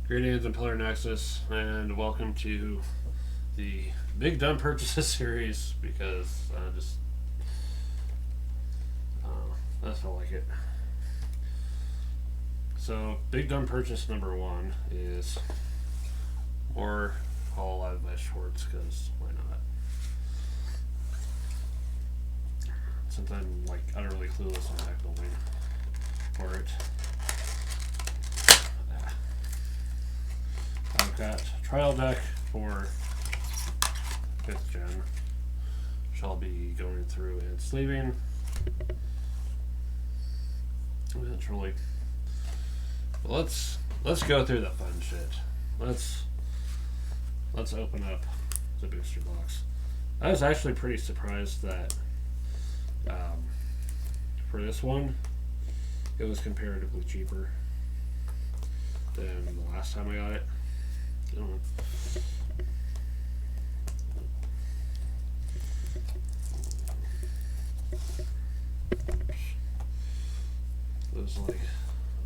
Greetings and Pillar Nexus, and welcome to the Big Dumb Purchases series because I felt like it. So, Big Dumb Purchase number one is more Hololive Weiss Schwarz because why not? Since I'm like utterly clueless on deck building for it. I've got trial deck for 5th gen, which I'll be going through and sleeving eventually. But let's go through the fun shit. Let's open up the booster box. I was actually pretty surprised that for this one, it was comparatively cheaper than the last time I got it.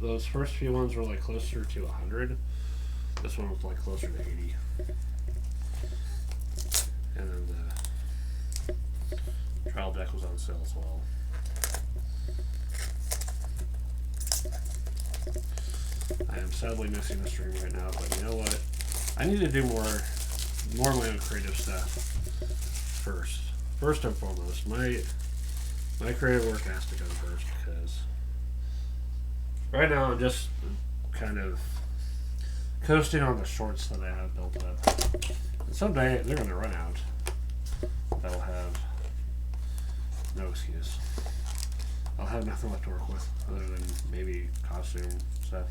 Those first few ones were like closer to 100. This one was like closer to 80. And then the trial deck was on sale as well. I am sadly missing a stream right now, but you know what? I need to do more of my own creative stuff first. First and foremost, my creative work has to come first because right now I'm just kind of coasting on the shorts that I have built up. And someday they're going to run out. I'll have no excuse. I'll have nothing left to work with other than maybe costume stuff.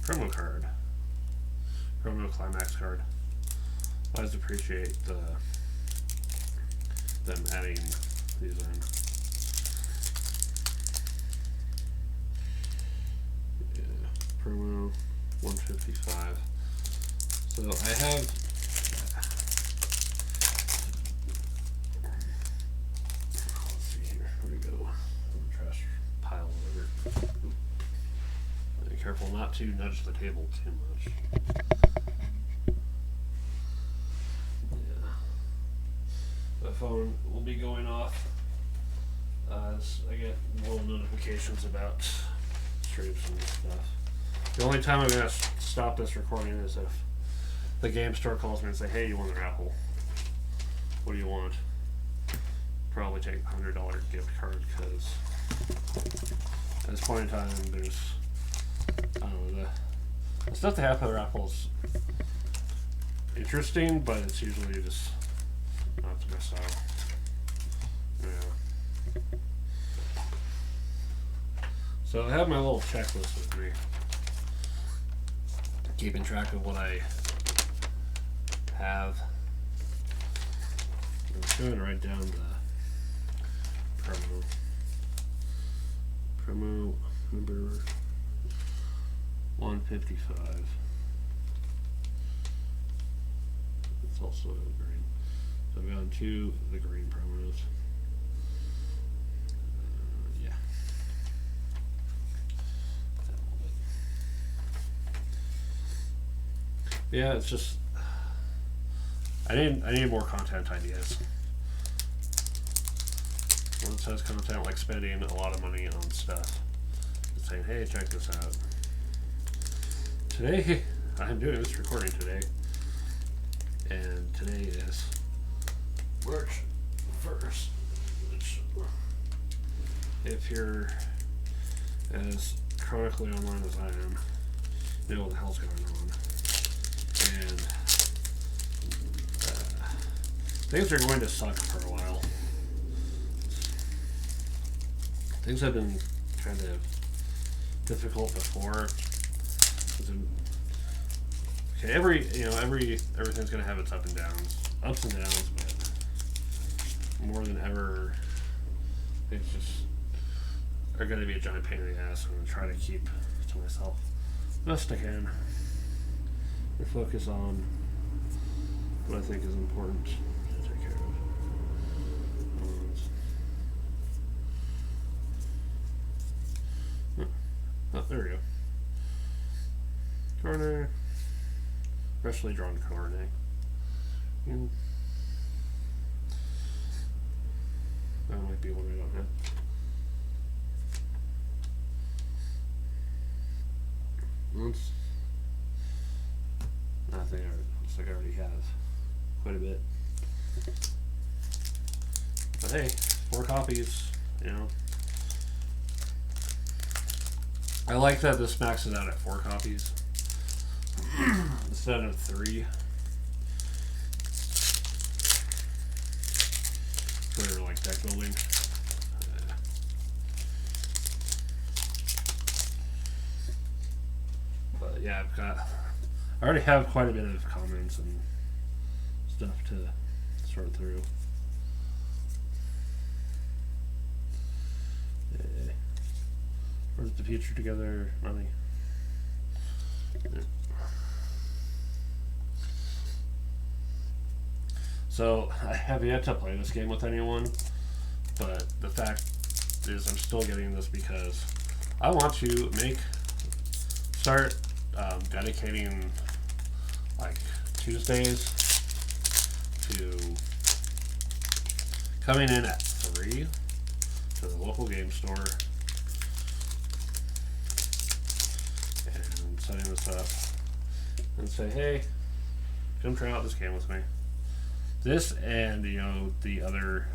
Promo card. Promo climax card. I always appreciate them adding these in. Yeah, promo 155. So I have. Let's see here. Where we go? Trash pile over. Be careful not to nudge the table too much. Yeah. The phone will be going off as I get little notifications about streams and stuff. The only time I'm going to stop this recording is if the game store calls me and say, hey, you want an Apple? What do you want? Probably take a $100 gift card because at this point in time there's the stuff they have for their Apple's interesting, but it's usually just not to my style. Yeah. So I have my little checklist with me, keeping track of what I have. I'm just going to write down the promo number 155. It's also green. So I've gone to the green promos. Yeah. Yeah, it's just I need more content ideas. One says content like spending a lot of money on stuff. It's saying, hey, check this out. Today, I'm doing this recording today, and today is March 1st, which, if you're as chronically online as I am, you know what the hell's going on. And things are going to suck for a while. Things have been kind of difficult before. Okay, everything's gonna have its ups and downs, but more than ever, things just are gonna be a giant pain in the ass. I'm gonna try to keep to myself best I can and focus on what I think is important to take care of. Oh, there we go. Corner. Freshly drawn corner. That might be one I don't have. Once. I think looks like I already have quite a bit. But hey, 4 copies, you know. I like that this maxes out at 4 copies instead of 3 for like deck building. But yeah, I already have quite a bit of comments and stuff to sort through. Where's the future together? Money. Yeah. So I have yet to play this game with anyone, but the fact is I'm still getting this because I want to start dedicating like Tuesdays to coming in at 3 to the local game store and setting this up and say, hey, come try out this game with me. This and, you know, the other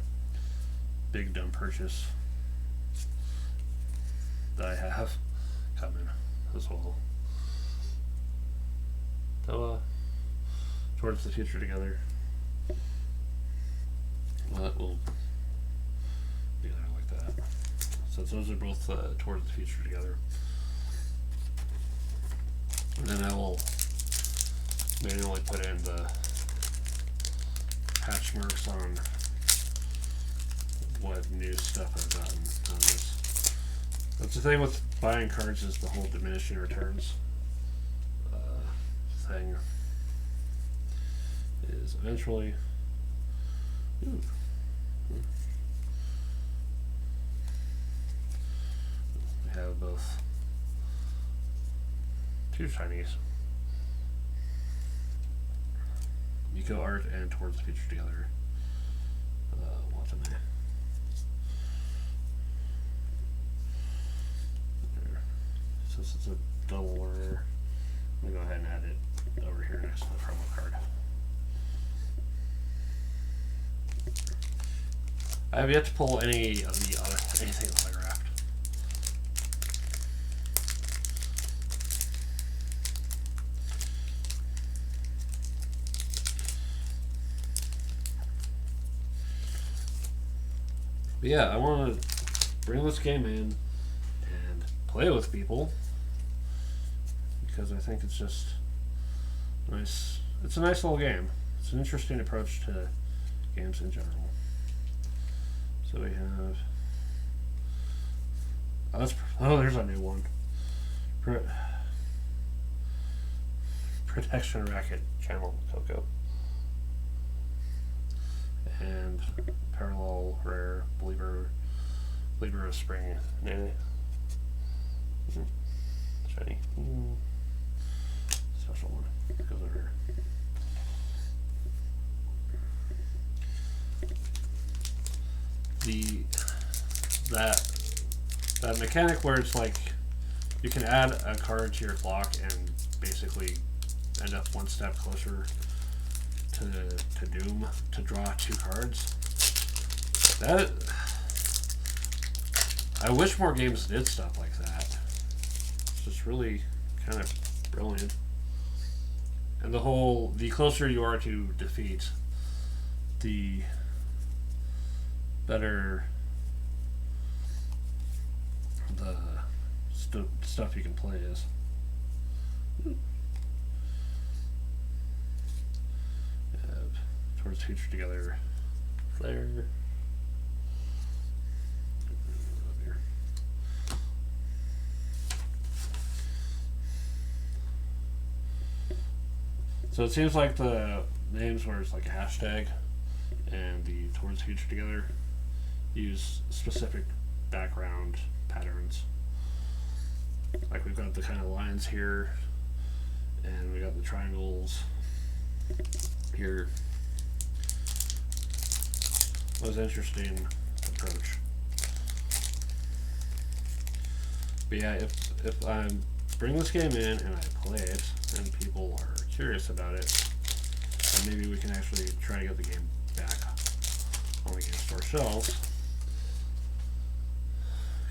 big dumb purchase that I have coming as well. So, towards the future together. Well, we'll be there like that. So those are both towards the future together. And then I will manually put in the patch marks on what new stuff I've gotten on this. That's the thing with buying cards, is the whole diminishing returns thing is eventually we have both 2 shinies, Miko Art and Towards the Future together. What am I? There. Since it's a double order, I'm gonna go ahead and add it over here next to the promo card. I have yet to pull anything autographed. But yeah, I want to bring this game in and play with people because I think it's just nice. It's a nice little game. It's an interesting approach to games in general. So we have there's a new one. Protection Racket Channel Coco. And Parallel Rare Believer of Spring. Shiny. Special one. It goes over here. That mechanic where it's like you can add a card to your block and basically end up one step closer to Doom to draw 2 cards. That I wish more games did stuff like that. It's just really kind of brilliant. And the closer you are to defeat, the better the stuff you can play is. Towards Future together. Flare. So it seems like the names where it's like a hashtag and the Towards Future together use specific background patterns. Like we've got the kind of lines here And we got the triangles here. It was an interesting approach. But yeah, if I bring this game in and I play it and people are curious about it, then maybe we can actually try to get the game back on the game store shelves.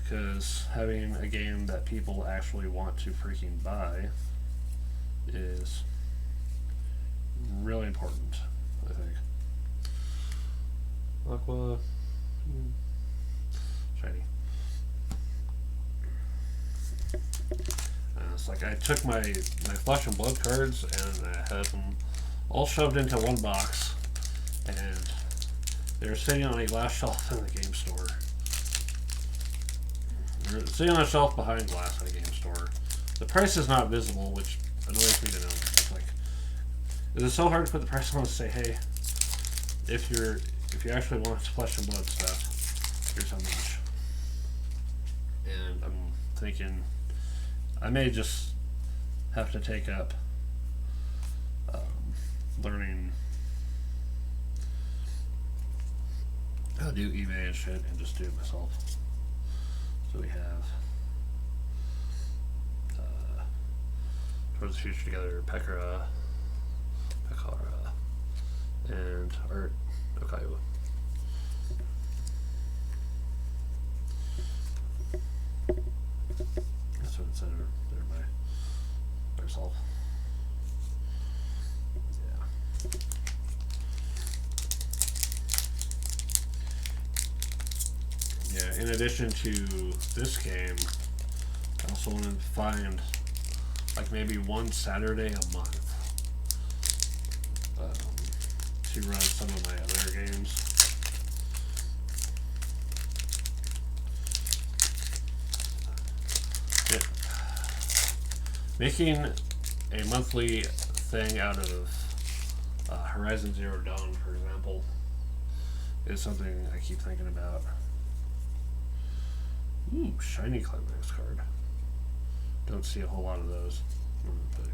Because having a game that people actually want to freaking buy is really important, I think. Aqua. Shiny. It's like I took my Flesh and Blood cards and I had them all shoved into one box, and they were sitting on a glass shelf in the game store. They're sitting on a shelf behind glass at a game store. The price is not visible, which annoys me to know. It's like, is it so hard to put the price on and say, hey, if you actually want Flesh and Blood stuff, here's how much. And I'm thinking I may just have to take up learning how to do eBay and shit and just do it myself. So we have Towards the Future Together, Pekara, and Art Okayu. That's what it said there by herself. Yeah, in addition to this game, I also want to find like maybe one Saturday a month to run some of my other games. Yeah. Making a monthly thing out of Horizon Zero Dawn, for example, is something I keep thinking about. Ooh, shiny climax card. Don't see a whole lot of those. Put it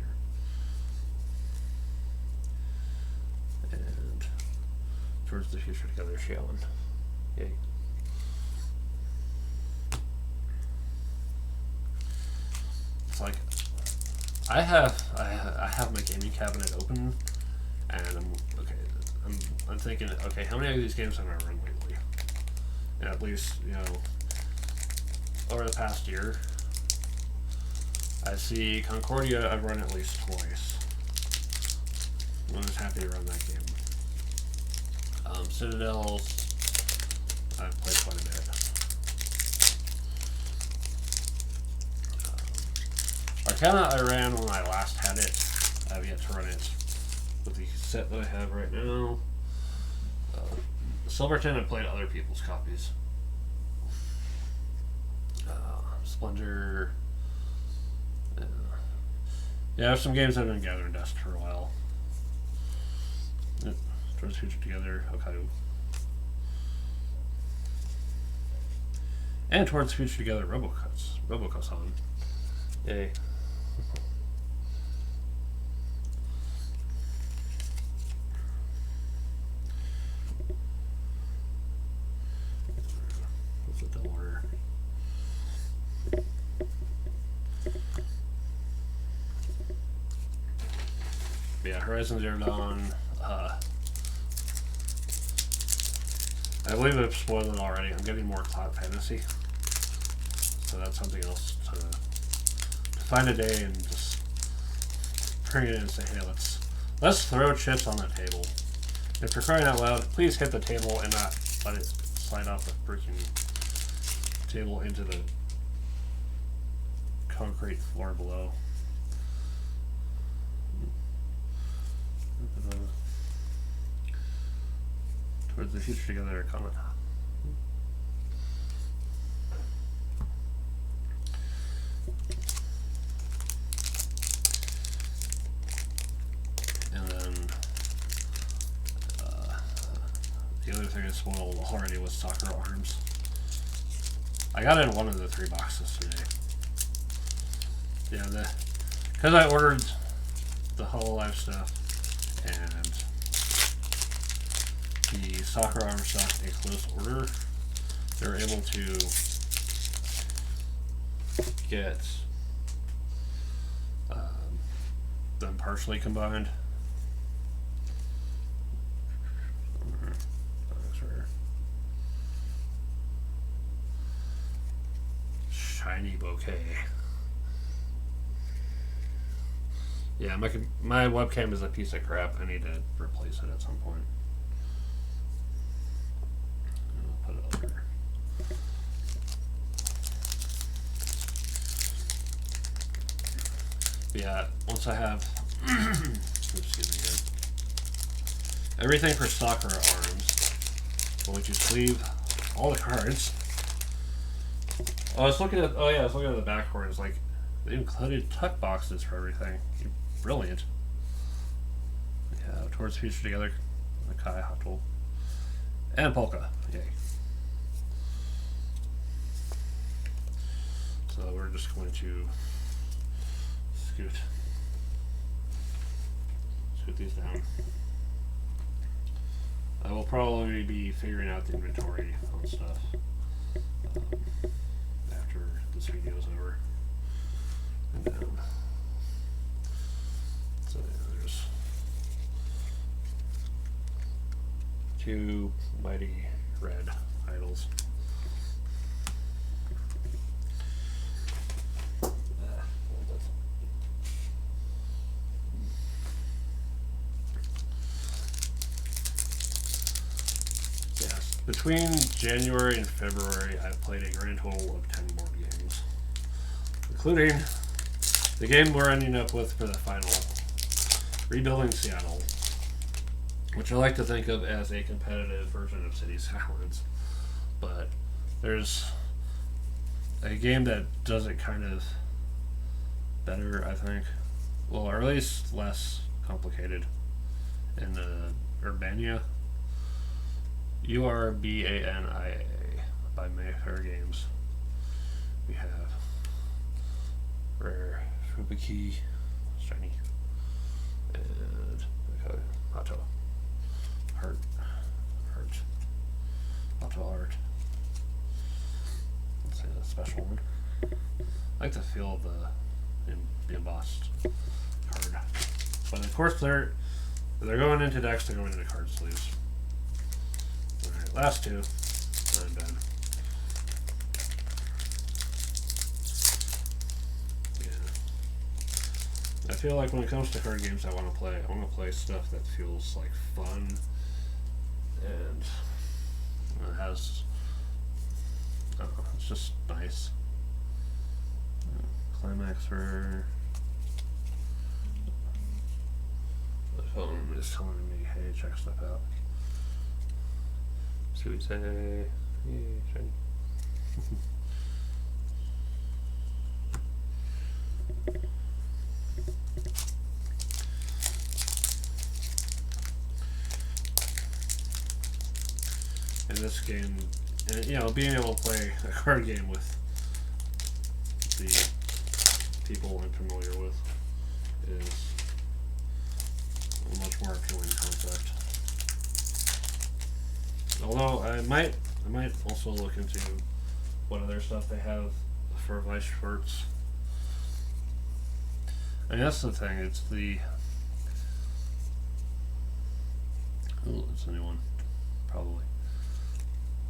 here. And Towards the Future Together, Shion. Yay. It's like I have my gaming cabinet open, and I'm thinking, okay, how many of these games have I run lately? And at least, over the past year, I see Concordia I've run at least twice. I was happy to run that game. Citadels, I've played quite a bit. Arcana I ran when I last had it. I have yet to run it with the set that I have right now. Silverton, I played other people's copies. Splendor. Yeah, I have some games I've been gathering dust for a while. Towards the Future Together, Okayu. And Towards the Future Together, Robocosan. Yay. What's the double order? Yeah, Horizon Zero Dawn. I believe I've spoiled it already. I'm getting more Cloud Fantasy, so that's something else to find a day and just bring it in and say, hey, let's throw chips on the table. If you're crying out loud, please hit the table and not let it slide off the freaking table into the concrete floor below. Towards the Future Together, comment. And then the other thing I spoiled already was Soccer Arms. I got it in one of the 3 boxes today. Yeah, because I ordered the Hololive stuff and the soccer armor stuff in close order, they're able to get them partially combined. Shiny bouquet. Yeah, my webcam is a piece of crap. I need to replace it at some point. I'll put it over here. Yeah, once I have excuse me again, everything for soccer arms, I'm going to sleeve all the cards. I was looking at the back corners, like they included tuck boxes for everything. Brilliant. Yeah, towards future together, the Kai Hot Tool. And Polka. Yay. So we're just going to scoot these down. I will probably be figuring out the inventory on stuff after this video is over. And down. So yeah, there's two mighty red idols. Yes, between January and February, I've played a grand total of 10 board games, including the game we're ending up with for the final, Rebuilding Seattle, which I like to think of as a competitive version of City Skylines. But there's a game that does it kind of better, I think. Well, or at least less complicated in Urbania. Urbania by Mayfair Games. We have Rare Fubiki, Shiny, and okay, Auto Art, Auto Art. Let's say a special one. I like the feel of the embossed card, but of course they're going into decks. They're going into card sleeves. All right, last two. I'm done. I feel like when it comes to card games I want to play stuff that feels like fun and it has, I don't know, it's just nice. Climax for the phone is telling me, hey, check stuff out. So we say, yeah, shiny. In this game, and you know, being able to play a card game with the people I'm familiar with is a much more appealing concept. Although I might also look into what other stuff they have for Weiss Schwarz. I mean, that's the thing. It's the it's a new one, probably.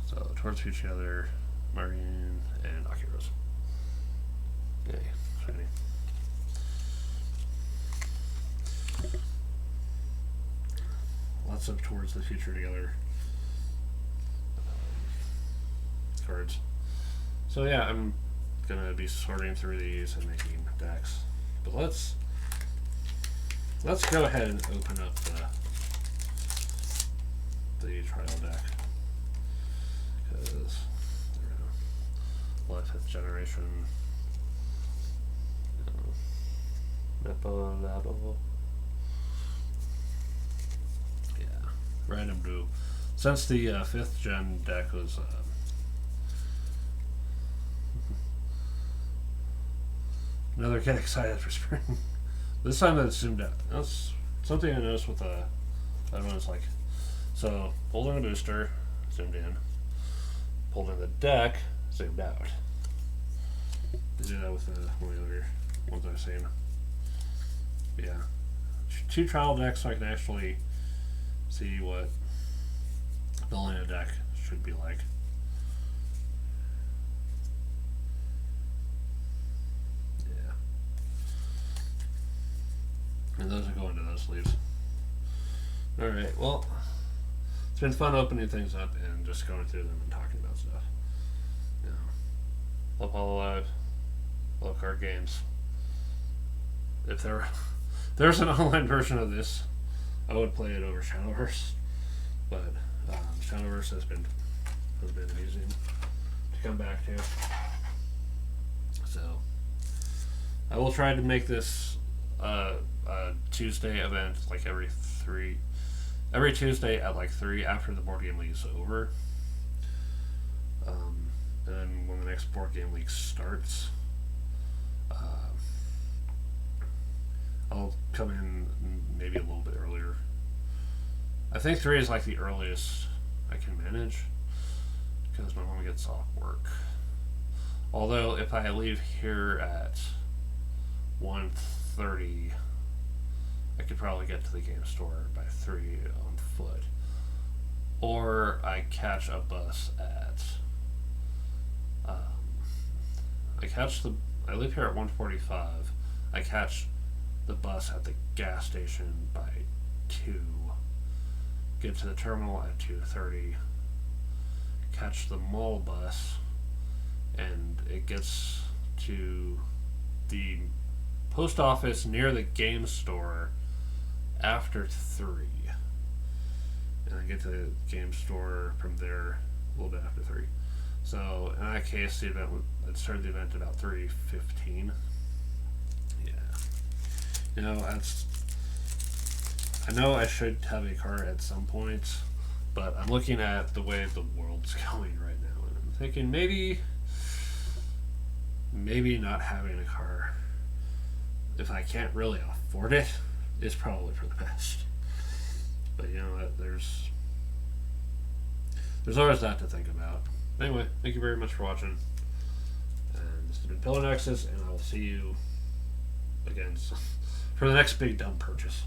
So towards each other, Marion and Akiros. Yay, shiny. Lots of towards the future together cards. So yeah, I'm gonna be sorting through these and making decks. But let's go ahead and open up the trial deck. Because what 5th generation Nepalado. Yeah, random do. Since the 5th gen deck was another get excited for spring. This time that zoomed out. That's something I noticed with the other one. It's like, so pulled in a booster, zoomed in, pulled in the deck, zoomed out. They do that with one of the other ones I've seen. Yeah, two trial decks so I can actually see what building a deck should be like. Yeah, and those will go into those sleeves. All right, well, it's been fun opening things up and just going through them and talking about stuff. You know, love Hololive, love card games. If there's an online version of this, I would play it over Shadowverse, but Shadowverse has been amusing to come back to. So I will try to make this a Tuesday event, like every Tuesday at like 3 after the board game league is over. And then when the next board game league starts, I'll come in maybe a little bit earlier. I think 3 is like the earliest I can manage because my mom gets off work. Although if I leave here at 1:30, I could probably get to the game store by 3 on foot. Or I catch a bus at I leave here at 1:45. I catch the bus at the gas station by 2. Get to the terminal at 2:30. Catch the mall bus, and it gets to the post office near the game store after 3. And I get to the game store from there a little bit after 3. So in that case, I'd started the event about 3:15. Yeah. You know, I know I should have a car at some point, but I'm looking at the way the world's going right now, and I'm thinking maybe not having a car, if I can't really afford it, is probably for the best. But you know, there's always that to think about. Anyway, thank you very much for watching. And this has been Pillar Nexus, and I will see you again for the next big dumb purchase.